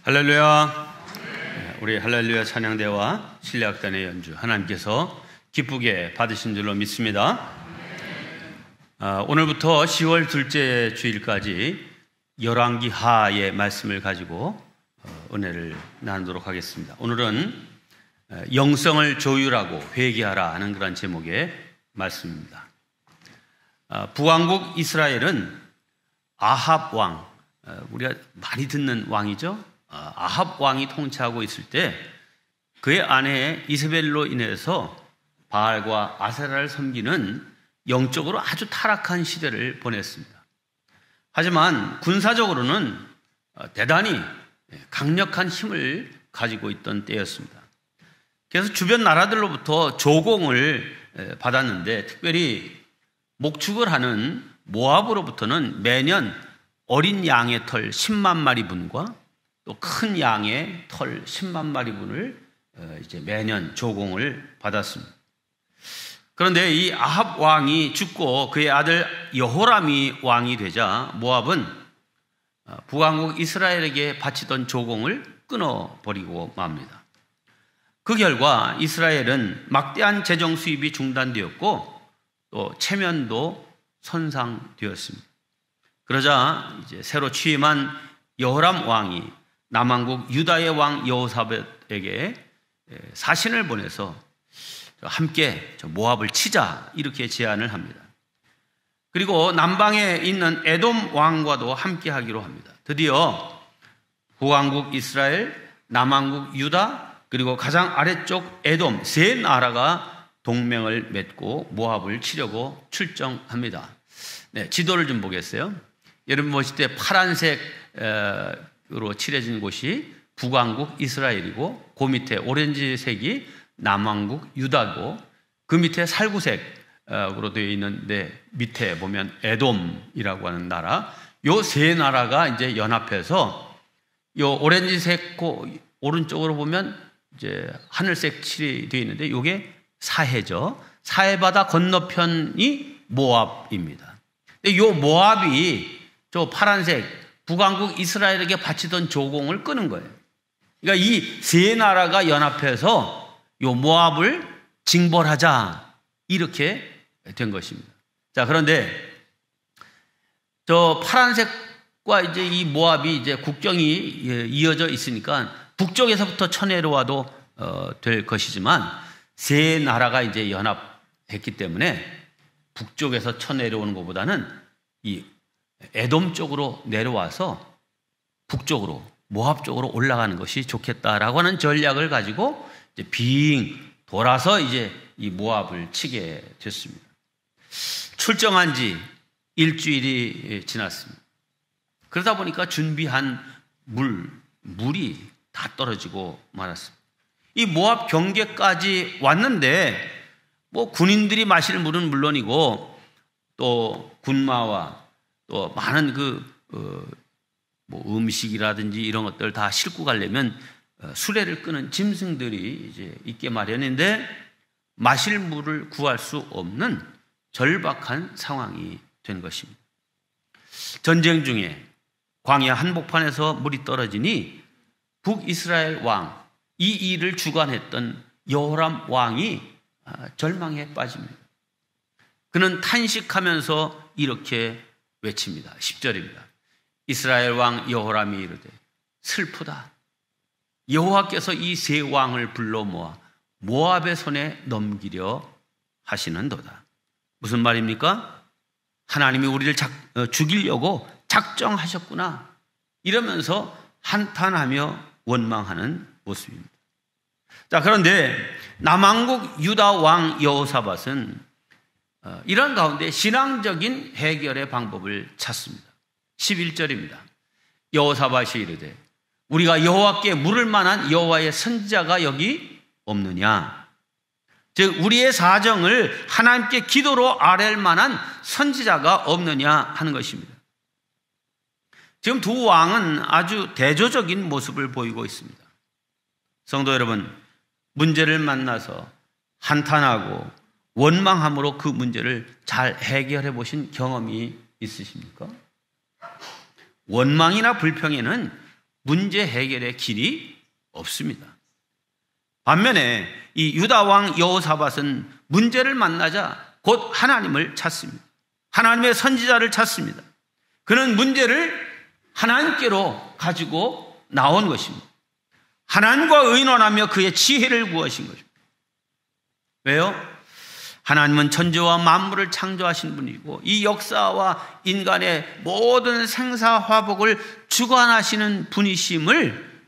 할렐루야. 우리 할렐루야 찬양대와 신뢰악단의 연주 하나님께서 기쁘게 받으신 줄로 믿습니다. 오늘부터 10월 둘째 주일까지 열왕기하의 말씀을 가지고 은혜를 나누도록 하겠습니다. 오늘은 영성을 조율하고 회개하라 하는 그런 제목의 말씀입니다. 북왕국 이스라엘은 아합 왕, 우리가 많이 듣는 왕이죠. 아합 왕이 통치하고 있을 때 그의 아내 이세벨로 인해서 바알과 아세라를 섬기는 영적으로 아주 타락한 시대를 보냈습니다. 하지만 군사적으로는 대단히 강력한 힘을 가지고 있던 때였습니다. 그래서 주변 나라들로부터 조공을 받았는데 특별히 목축을 하는 모압으로부터는 매년 어린 양의 털 10만 마리분과 또 큰 양의 털 10만 마리분을 이제 매년 조공을 받았습니다. 그런데 이 아합 왕이 죽고 그의 아들 여호람이 왕이 되자 모압은 북왕국 이스라엘에게 바치던 조공을 끊어버리고 맙니다. 그 결과 이스라엘은 막대한 재정 수입이 중단되었고 또 체면도 손상되었습니다. 그러자 이제 새로 취임한 여호람 왕이 남왕국 유다의 왕 여호사밧에게 사신을 보내서 함께 모압을 치자 이렇게 제안을 합니다. 그리고 남방에 있는 에돔 왕과도 함께 하기로 합니다. 드디어 북왕국 이스라엘, 남왕국 유다, 그리고 가장 아래쪽 에돔 세 나라가 동맹을 맺고 모압을 치려고 출정합니다. 네, 지도를 좀 보겠어요. 여러분 보실 때 파란색으로 칠해진 곳이 북왕국 이스라엘이고 그 밑에 오렌지색이 남왕국 유다고 그 밑에 살구색으로 되어 있는데 밑에 보면 에돔이라고 하는 나라, 요 세 나라가 이제 연합해서 요 오렌지색 오른쪽으로 보면 이제 하늘색 칠이 되어 있는데 요게 사해죠. 사해바다 건너편이 모압입니다. 근데 요 모압이 저 파란색 북왕국 이스라엘에게 바치던 조공을 끄는 거예요. 그러니까 이 세 나라가 연합해서 요 모압을 징벌하자 이렇게 된 것입니다. 자, 그런데 저 파란색과 이제 이 모압이 이제 국경이 이어져 있으니까 북쪽에서부터 쳐내려와도 될 것이지만 세 나라가 이제 연합했기 때문에 북쪽에서 쳐내려오는 것보다는 이 에돔 쪽으로 내려와서 북쪽으로 모압 쪽으로 올라가는 것이 좋겠다라고 하는 전략을 가지고 이제 빙 돌아서 이제 이 모압을 치게 됐습니다. 출정한 지 일주일이 지났습니다. 그러다 보니까 준비한 물이 다 떨어지고 말았습니다. 이 모압 경계까지 왔는데 뭐 군인들이 마실 물은 물론이고 또 군마와 또 많은 뭐 음식이라든지 이런 것들 다 싣고 가려면 수레를 끄는 짐승들이 이제 있게 마련인데 마실 물을 구할 수 없는 절박한 상황이 된 것입니다. 전쟁 중에 광야 한복판에서 물이 떨어지니 북이스라엘 왕, 이 일을 주관했던 여호람 왕이 절망에 빠집니다. 그는 탄식하면서 이렇게 외칩니다. 10절입니다. 이스라엘 왕 여호람이 이르되 슬프다. 여호와께서 이 세 왕을 불러 모아 모압의 손에 넘기려 하시는도다. 무슨 말입니까? 하나님이 우리를 죽이려고 작정하셨구나. 이러면서 한탄하며 원망하는 모습입니다. 자, 그런데 남왕국 유다 왕 여호사밧은 이런 가운데 신앙적인 해결의 방법을 찾습니다. 11절입니다. 여호사밧이 이르되 우리가 여호와께 물을 만한 여호와의 선지자가 여기 없느냐? 즉 우리의 사정을 하나님께 기도로 아뢰할 만한 선지자가 없느냐 하는 것입니다. 지금 두 왕은 아주 대조적인 모습을 보이고 있습니다. 성도 여러분, 문제를 만나서 한탄하고 원망함으로 그 문제를 잘 해결해 보신 경험이 있으십니까? 원망이나 불평에는 문제 해결의 길이 없습니다. 반면에 이 유다 왕 여호사밧은 문제를 만나자 곧 하나님을 찾습니다. 하나님의 선지자를 찾습니다. 그는 문제를 하나님께로 가지고 나온 것입니다. 하나님과 의논하며 그의 지혜를 구하신 것입니다. 왜요? 하나님은 천지와 만물을 창조하신 분이고 이 역사와 인간의 모든 생사화복을 주관하시는 분이심을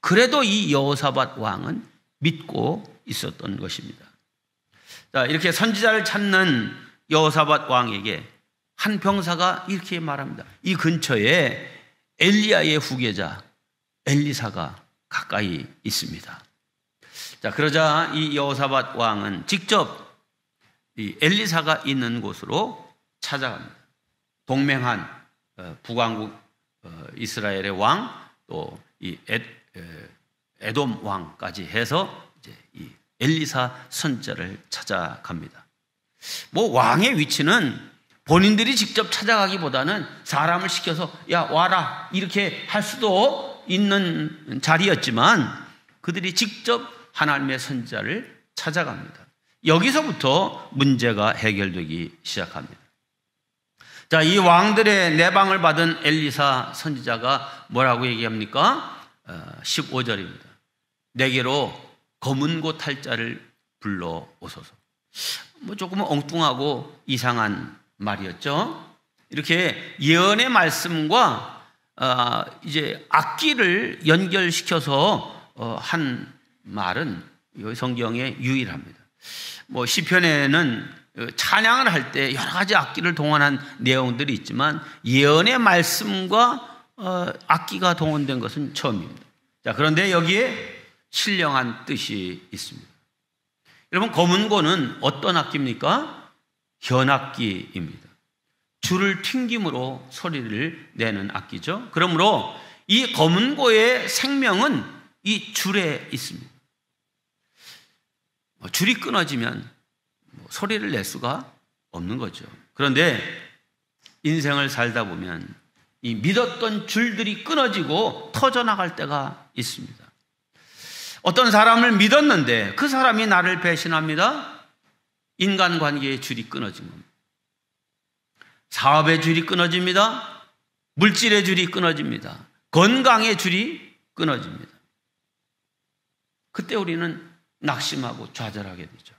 그래도 이 여호사밧 왕은 믿고 있었던 것입니다. 자, 이렇게 선지자를 찾는 여호사밧 왕에게 한 병사가 이렇게 말합니다. 이 근처에 엘리야의 후계자 엘리사가 가까이 있습니다. 자, 그러자 이 여호사밧 왕은 직접 이 엘리사가 있는 곳으로 찾아갑니다. 동맹한 북왕국 이스라엘의 왕, 또 이 에돔 왕까지 해서 이제 이 엘리사 선지자를 찾아갑니다. 뭐 왕의 위치는 본인들이 직접 찾아가기보다는 사람을 시켜서 야 와라 이렇게 할 수도 있는 자리였지만 그들이 직접 하나님의 선지자를 찾아갑니다. 여기서부터 문제가 해결되기 시작합니다. 자, 이 왕들의 내방을 받은 엘리사 선지자가 뭐라고 얘기합니까? 15절입니다. 내게로 검은 고 탈 자를 불러오소서. 뭐 조금 엉뚱하고 이상한 말이었죠. 이렇게 예언의 말씀과 이제 악기를 연결시켜서 한 말은 이 성경에 유일합니다. 뭐 시편에는 찬양을 할 때 여러 가지 악기를 동원한 내용들이 있지만 예언의 말씀과 악기가 동원된 것은 처음입니다. 자, 그런데 여기에 신령한 뜻이 있습니다. 여러분, 검은고는 어떤 악기입니까? 현악기입니다. 줄을 튕김으로 소리를 내는 악기죠. 그러므로 이 검은고의 생명은 이 줄에 있습니다. 줄이 끊어지면 소리를 낼 수가 없는 거죠. 그런데 인생을 살다 보면 이 믿었던 줄들이 끊어지고 터져나갈 때가 있습니다. 어떤 사람을 믿었는데 그 사람이 나를 배신합니다. 인간관계의 줄이 끊어진 겁니다. 사업의 줄이 끊어집니다. 물질의 줄이 끊어집니다. 건강의 줄이 끊어집니다. 그때 우리는 낙심하고 좌절하게 되죠.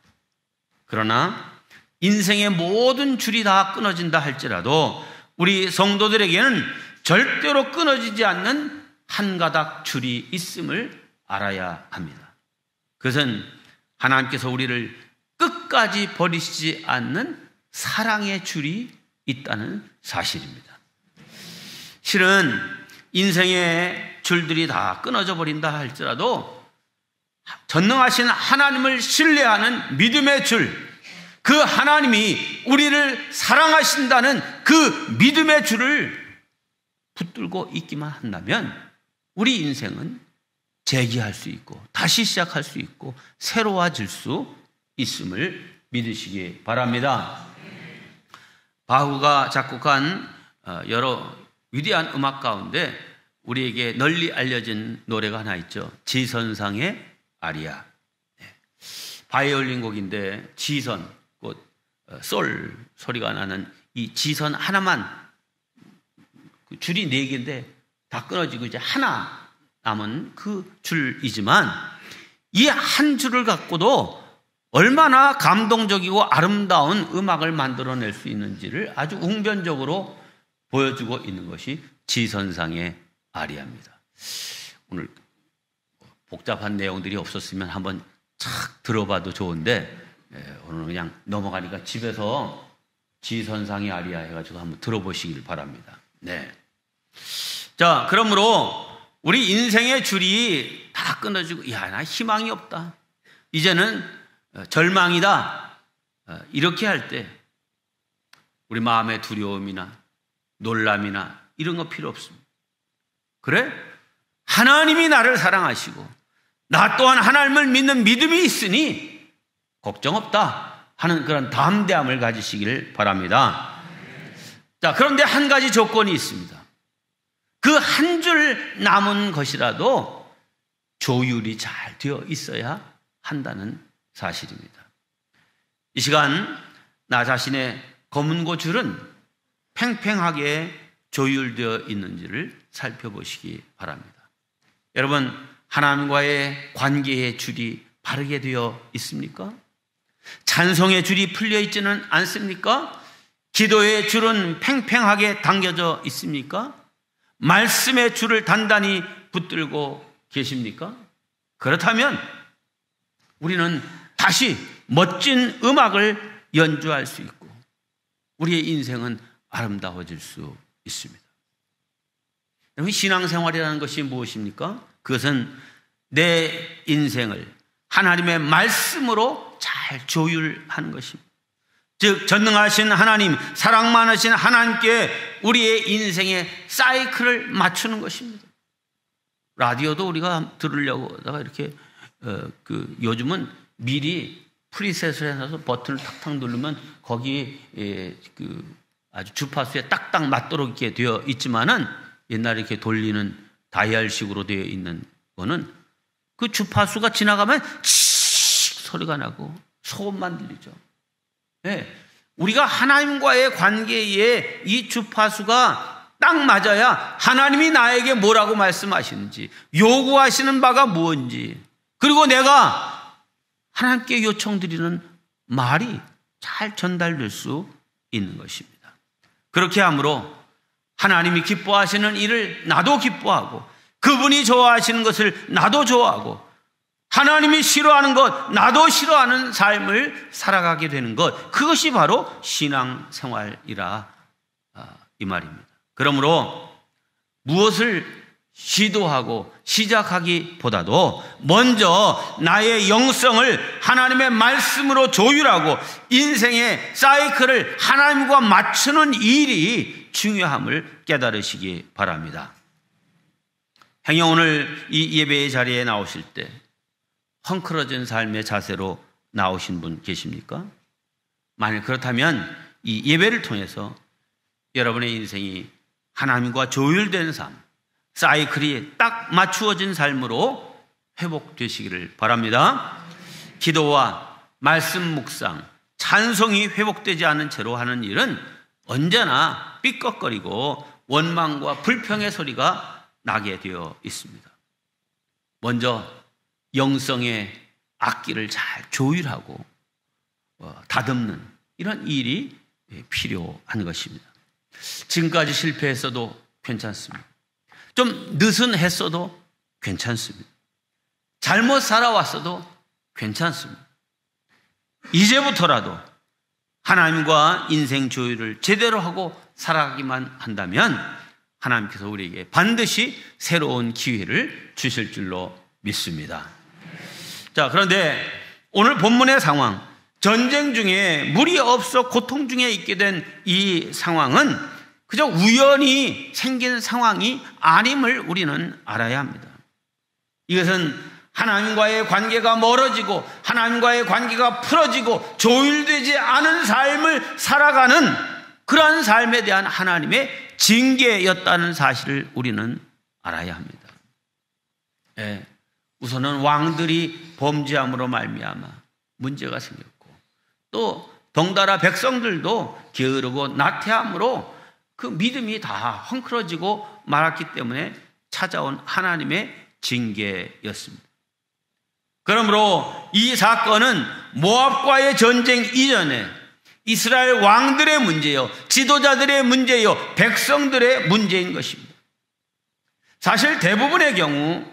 그러나 인생의 모든 줄이 다 끊어진다 할지라도 우리 성도들에게는 절대로 끊어지지 않는 한 가닥 줄이 있음을 알아야 합니다. 그것은 하나님께서 우리를 끝까지 버리시지 않는 사랑의 줄이 있다는 사실입니다. 실은 인생의 줄들이 다 끊어져 버린다 할지라도 전능하신 하나님을 신뢰하는 믿음의 줄, 그 하나님이 우리를 사랑하신다는 그 믿음의 줄을 붙들고 있기만 한다면 우리 인생은 재기할 수 있고 다시 시작할 수 있고 새로워질 수 있음을 믿으시기 바랍니다. 바흐가 작곡한 여러 위대한 음악 가운데 우리에게 널리 알려진 노래가 하나 있죠. 지선상의 아리아. 바이올린 곡인데 지선, 솔 소리가 나는 이 지선 하나만, 줄이 4개인데 다 끊어지고 이제 하나 남은 그 줄이지만 이 한 줄을 갖고도 얼마나 감동적이고 아름다운 음악을 만들어낼 수 있는지를 아주 웅변적으로 보여주고 있는 것이 지선상의 아리아입니다. 오늘 복잡한 내용들이 없었으면 한번 착 들어봐도 좋은데 오늘은 그냥 넘어가니까 집에서 지선상의 아리아 해가지고 한번 들어보시길 바랍니다. 네. 자, 그러므로 우리 인생의 줄이 다 끊어지고 야, 나 희망이 없다. 이제는 절망이다. 이렇게 할 때 우리 마음의 두려움이나 놀람이나 이런 거 필요 없습니다. 그래? 하나님이 나를 사랑하시고 나 또한 하나님을 믿는 믿음이 있으니 걱정 없다 하는 그런 담대함을 가지시길 바랍니다. 자, 그런데 한 가지 조건이 있습니다. 그 한 줄 남은 것이라도 조율이 잘 되어 있어야 한다는 사실입니다. 이 시간 나 자신의 검은고 줄은 팽팽하게 조율되어 있는지를 살펴보시기 바랍니다. 여러분, 하나님과의 관계의 줄이 바르게 되어 있습니까? 찬송의 줄이 풀려 있지는 않습니까? 기도의 줄은 팽팽하게 당겨져 있습니까? 말씀의 줄을 단단히 붙들고 계십니까? 그렇다면 우리는 다시 멋진 음악을 연주할 수 있고 우리의 인생은 아름다워질 수 있습니다. 여러분, 신앙생활이라는 것이 무엇입니까? 그것은 내 인생을 하나님의 말씀으로 잘 조율하는 것입니다. 즉 전능하신 하나님, 사랑 많으신 하나님께 우리의 인생의 사이클을 맞추는 것입니다. 라디오도 우리가 들으려고 하다가 이렇게 요즘은 미리 프리셋을 해놔서 버튼을 탁탁 누르면 거기 아주 주파수에 딱딱 맞도록 이렇게 되어 있지만은 옛날에 이렇게 돌리는 다이얼식으로 되어 있는 거는 그 주파수가 지나가면 칙 소리가 나고 소음만 들리죠. 네. 우리가 하나님과의 관계에 이 주파수가 딱 맞아야 하나님이 나에게 뭐라고 말씀하시는지, 요구하시는 바가 무엇인지, 그리고 내가 하나님께 요청드리는 말이 잘 전달될 수 있는 것입니다. 그렇게 함으로 하나님이 기뻐하시는 일을 나도 기뻐하고, 그분이 좋아하시는 것을 나도 좋아하고, 하나님이 싫어하는 것 나도 싫어하는 삶을 살아가게 되는 것, 그것이 바로 신앙생활이라 이 말입니다. 그러므로 무엇을 시도하고 시작하기보다도 먼저 나의 영성을 하나님의 말씀으로 조율하고 인생의 사이클을 하나님과 맞추는 일이 중요함을 깨달으시기 바랍니다. 행여 오늘 이 예배의 자리에 나오실 때 헝클어진 삶의 자세로 나오신 분 계십니까? 만약 그렇다면 이 예배를 통해서 여러분의 인생이 하나님과 조율된 삶, 사이클이 딱 맞추어진 삶으로 회복되시기를 바랍니다. 기도와 말씀 묵상, 찬송이 회복되지 않은 채로 하는 일은 언제나 삐걱거리고 원망과 불평의 소리가 나게 되어 있습니다. 먼저 영성의 악기를 잘 조율하고 다듬는 이런 일이 필요한 것입니다. 지금까지 실패했어도 괜찮습니다. 좀 느슨했어도 괜찮습니다. 잘못 살아왔어도 괜찮습니다. 이제부터라도 하나님과 인생 조율을 제대로 하고 살아가기만 한다면 하나님께서 우리에게 반드시 새로운 기회를 주실 줄로 믿습니다. 자, 그런데 오늘 본문의 상황, 전쟁 중에 물이 없어 고통 중에 있게 된 이 상황은 그저 우연히 생긴 상황이 아님을 우리는 알아야 합니다. 이것은 하나님과의 관계가 멀어지고 하나님과의 관계가 풀어지고 조율되지 않은 삶을 살아가는 그러한 삶에 대한 하나님의 징계였다는 사실을 우리는 알아야 합니다. 예, 우선은 왕들이 범죄함으로 말미암아 문제가 생겼고, 또 덩달아 백성들도 게으르고 나태함으로 그 믿음이 다 헝클어지고 말았기 때문에 찾아온 하나님의 징계였습니다. 그러므로 이 사건은 모압과의 전쟁 이전에 이스라엘 왕들의 문제요, 지도자들의 문제요, 백성들의 문제인 것입니다. 사실 대부분의 경우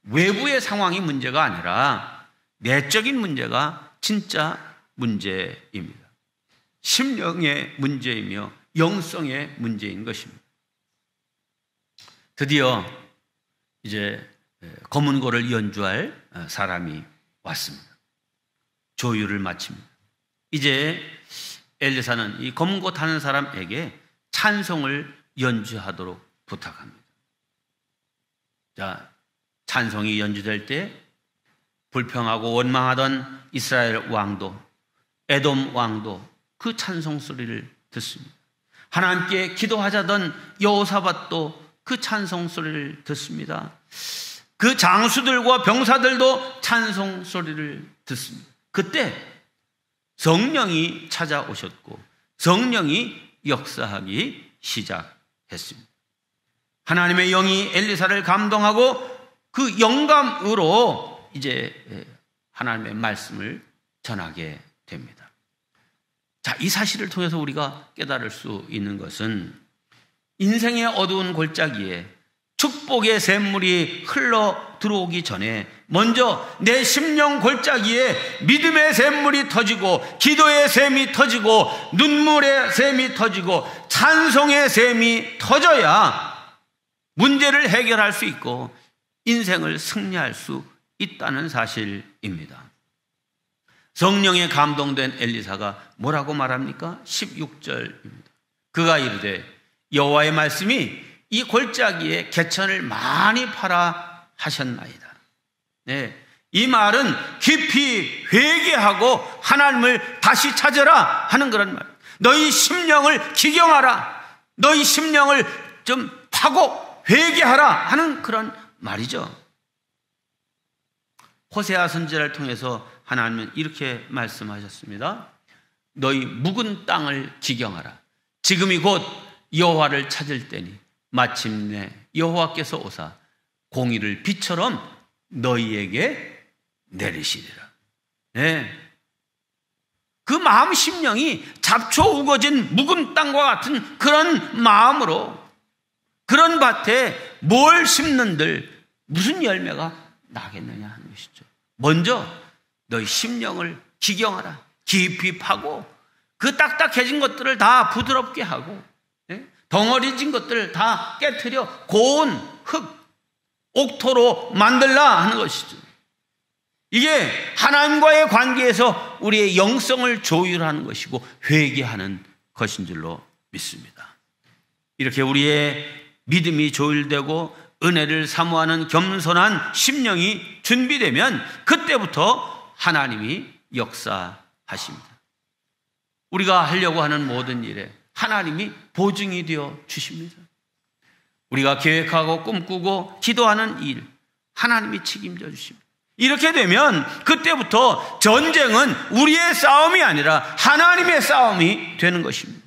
외부의 상황이 문제가 아니라 내적인 문제가 진짜 문제입니다. 심령의 문제이며 영성의 문제인 것입니다. 드디어 이제 검은고를 연주할 사람이 왔습니다. 조율을 마칩니다. 이제 엘리사는 이 검은고 타는 사람에게 찬송을 연주하도록 부탁합니다. 자, 찬송이 연주될 때 불평하고 원망하던 이스라엘 왕도, 에돔 왕도 그 찬송 소리를 듣습니다. 하나님께 기도하자던 여호사밧도 그 그 찬송 소리를 듣습니다. 그 장수들과 병사들도 찬송 소리를 듣습니다. 그때 성령이 찾아오셨고 성령이 역사하기 시작했습니다. 하나님의 영이 엘리사를 감동하고 그 영감으로 이제 하나님의 말씀을 전하게 됩니다. 자, 이 사실을 통해서 우리가 깨달을 수 있는 것은 인생의 어두운 골짜기에 축복의 샘물이 흘러 들어오기 전에 먼저 내 심령 골짜기에 믿음의 샘물이 터지고 기도의 샘이 터지고 눈물의 샘이 터지고 찬송의 샘이 터져야 문제를 해결할 수 있고 인생을 승리할 수 있다는 사실입니다. 성령에 감동된 엘리사가 뭐라고 말합니까? 16절입니다. 그가 이르되 여호와의 말씀이 이 골짜기에 개천을 많이 팔아 하셨나이다. 네, 이 말은 깊이 회개하고 하나님을 다시 찾으라 하는 그런 말. 너희 심령을 기경하라. 너희 심령을 좀 파고 회개하라 하는 그런 말이죠. 호세아 선지자를 통해서 하나님은 이렇게 말씀하셨습니다. 너희 묵은 땅을 기경하라. 지금이 곧 여호와를 찾을 때니 마침내 여호와께서 오사 공의를 비처럼 너희에게 내리시리라. 네. 그 마음 심령이 잡초 우거진 묵은 땅과 같은 그런 마음으로 그런 밭에 뭘 심는들 무슨 열매가 나겠느냐 하는 것이죠. 먼저 너희 심령을 기경하라. 깊이 파고 그 딱딱해진 것들을 다 부드럽게 하고 덩어리진 것들을 다 깨트려 고운 흙, 옥토로 만들라 하는 것이죠. 이게 하나님과의 관계에서 우리의 영성을 조율하는 것이고 회개하는 것인 줄로 믿습니다. 이렇게 우리의 믿음이 조율되고 은혜를 사모하는 겸손한 심령이 준비되면 그때부터 하나님이 역사하십니다. 우리가 하려고 하는 모든 일에 하나님이 보증이 되어 주십니다. 우리가 계획하고 꿈꾸고 기도하는 일 하나님이 책임져 주십니다. 이렇게 되면 그때부터 전쟁은 우리의 싸움이 아니라 하나님의 싸움이 되는 것입니다.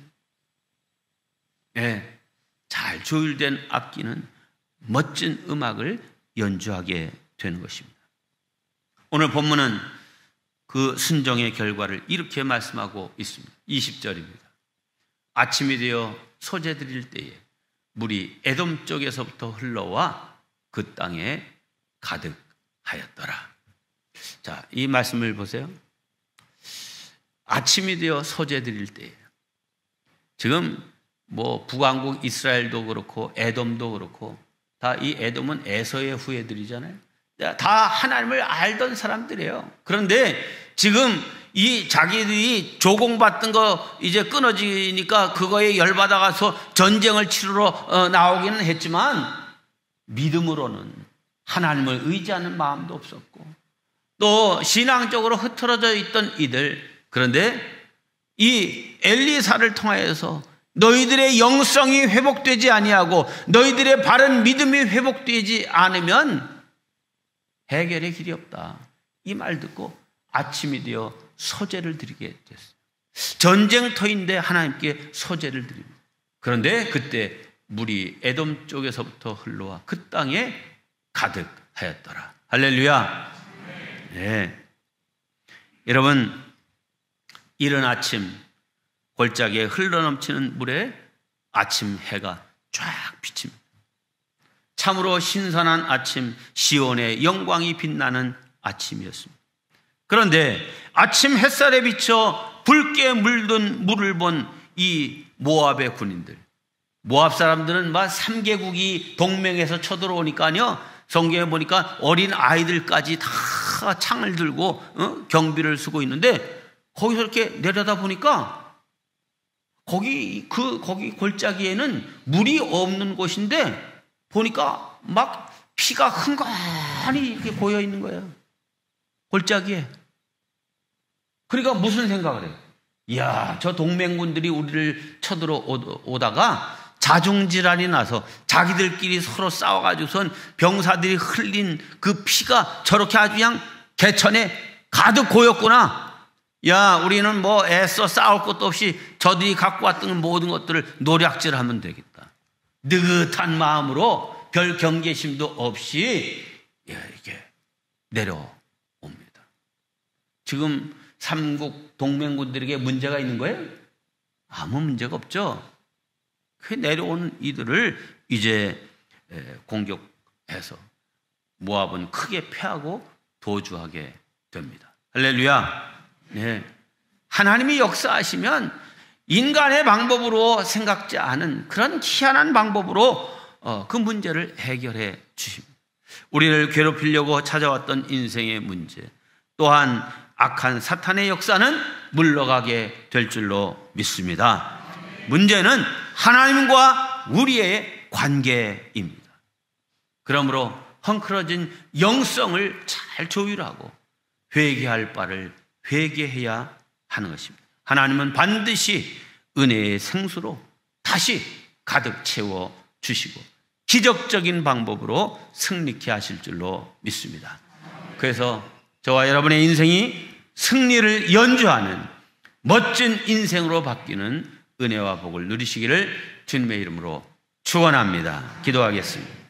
네, 잘 조율된 악기는 멋진 음악을 연주하게 되는 것입니다. 오늘 본문은 그 순종의 결과를 이렇게 말씀하고 있습니다. 20절입니다. 아침이 되어 소재 드릴 때에 물이 에돔 쪽에서부터 흘러와 그 땅에 가득하였더라. 자, 이 말씀을 보세요. 아침이 되어 소재 드릴 때에 지금 뭐 북왕국 이스라엘도 그렇고 에돔도 그렇고 다 이 에돔은 에서의 후예들이잖아요. 다 하나님을 알던 사람들이에요. 그런데 지금 이 자기들이 조공받던 거 이제 끊어지니까 그거에 열받아가서 전쟁을 치르러 나오기는 했지만 믿음으로는 하나님을 의지하는 마음도 없었고 또 신앙적으로 흐트러져 있던 이들, 그런데 이 엘리사를 통하여서 너희들의 영성이 회복되지 아니하고 너희들의 바른 믿음이 회복되지 않으면 해결의 길이 없다. 이 말 듣고 아침이 되어 소재를 드리게 됐어요. 전쟁터인데 하나님께 소재를 드립니다. 그런데 그때 물이 에돔 쪽에서부터 흘러와 그 땅에 가득하였더라. 할렐루야. 네. 여러분, 이른 아침 골짜기에 흘러넘치는 물에 아침 해가 쫙 비칩니다. 참으로 신선한 아침, 시온의 영광이 빛나는 아침이었습니다. 그런데 아침 햇살에 비쳐 붉게 물든 물을 본 이 모압의 군인들, 모압 사람들은 막 3개국이 동맹해서 쳐들어오니까요, 성경에 보니까 어린 아이들까지 다 창을 들고 경비를 쓰고 있는데 거기서 이렇게 내려다 보니까 거기 골짜기에는 물이 없는 곳인데 보니까 막 피가 흥건히 이렇게 고여 있는 거예요. 골짜기에. 그러니까 무슨 생각을 해요? 이야, 저 동맹군들이 우리를 쳐들어 오다가 자중질환이 나서 자기들끼리 서로 싸워가지고선 병사들이 흘린 그 피가 저렇게 아주 그냥 개천에 가득 고였구나. 야, 우리는 뭐 애써 싸울 것도 없이 저들이 갖고 왔던 모든 것들을 노략질하면 되겠다. 느긋한 마음으로 별 경계심도 없이 이렇게 내려옵니다. 지금 삼국 동맹군들에게 문제가 있는 거예요? 아무 문제가 없죠. 그 내려온 이들을 이제 공격해서 모압은 크게 패하고 도주하게 됩니다. 할렐루야. 네. 하나님이 역사하시면 인간의 방법으로 생각지 않은 그런 희한한 방법으로 그 문제를 해결해 주십니다. 우리를 괴롭히려고 찾아왔던 인생의 문제, 또한 악한 사탄의 역사는 물러가게 될 줄로 믿습니다. 문제는 하나님과 우리의 관계입니다. 그러므로 헝클어진 영성을 잘 조율하고 회개할 바를 회개해야 하는 것입니다. 하나님은 반드시 은혜의 생수로 다시 가득 채워 주시고 기적적인 방법으로 승리케 하실 줄로 믿습니다. 그래서 저와 여러분의 인생이 승리를 연주하는 멋진 인생으로 바뀌는 은혜와 복을 누리시기를 주님의 이름으로 축원합니다. 기도하겠습니다.